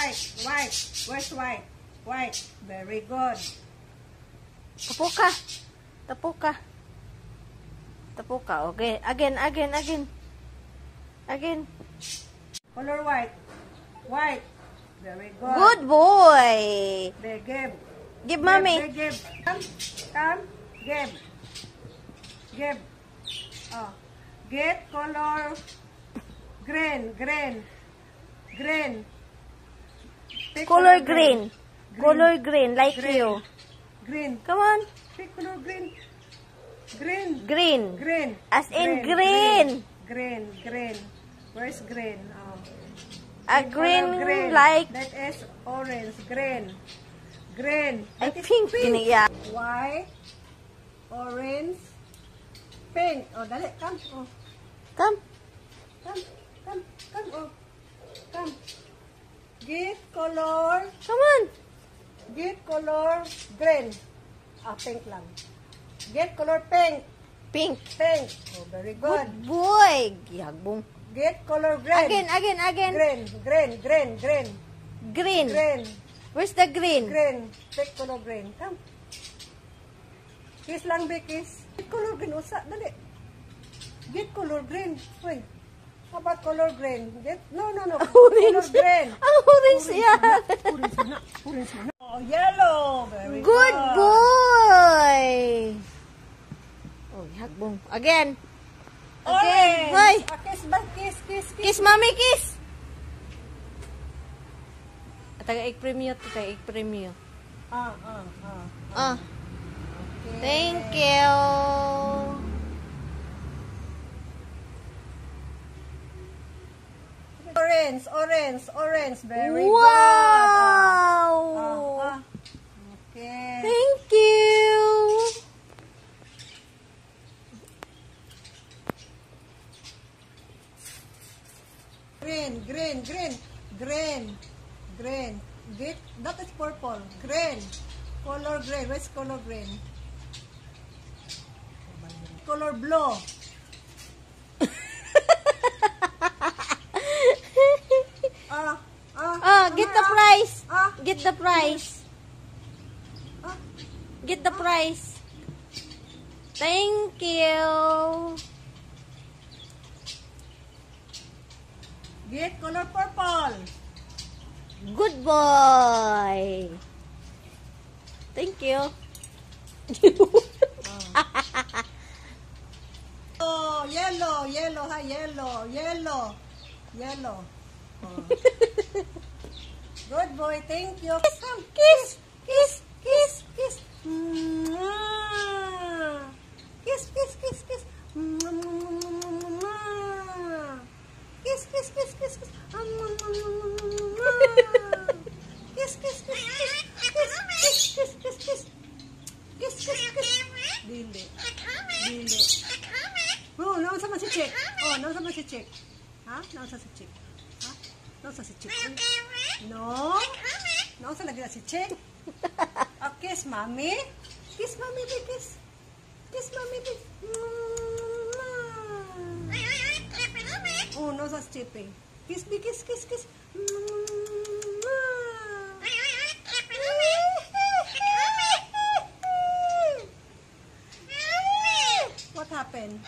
white. White. Where's white? White. Very good. Tapo ka. Tapo ka. Tapo ka. Okay. Again. Again. Color white. White. Very good. Good boy. There, give. Give mommy. Give. Come. Give. Give. Oh. Get color green. Pick Color green. Color green, like you. Green. Come on. Pick color green. Green. Green. As in green. Green. Where's green? Oh. A green, like... That is orange. Green. I That is think yeah. White. Orange. Pink. Oh, dali. Come. Oh. Come. Oh. Come. Get color. Come on. Get color green. Ah, pink lang. Get color pink. Pink. Oh, very good. Good boy. Gihagbong. Get color green. Again. Green. Where's the green? Green. Pick color green. Come. Kiss lang, be, kiss. Get color green. Usa, dali. Get color green. Wait. How about color green? No. Color green. Ang orange yan. Orange na. Oh, yellow. Very Good boy. Oh, hagbong. Again. Orange. Hoy. Kiss ba? Kiss. Kiss, mommy, kiss. Taga-egg premium. Ah. Okay. Thank you. Orange. Very wow. good. Okay. Thank you. Green. That is purple. Green. Color green. Where's color green? Color blue. Get the prize. Get the prize. Ah. Get the prize. Thank you. Get color purple. Good boy. Thank you. Oh, yellow. Hi, yellow. Oh. Good boy. Thank you. Kiss. Mwah. Kiss. Kiss. Dili. Oh, naon sa man si Chick? Ha? Naon sa si Chick? No. Naon sa lagi na si Chick? Kiss, mommy. Kiss, mommy, kiss. Kiss, mommy, kiss. Oh, naon sa si Chick? Kiss. What happened?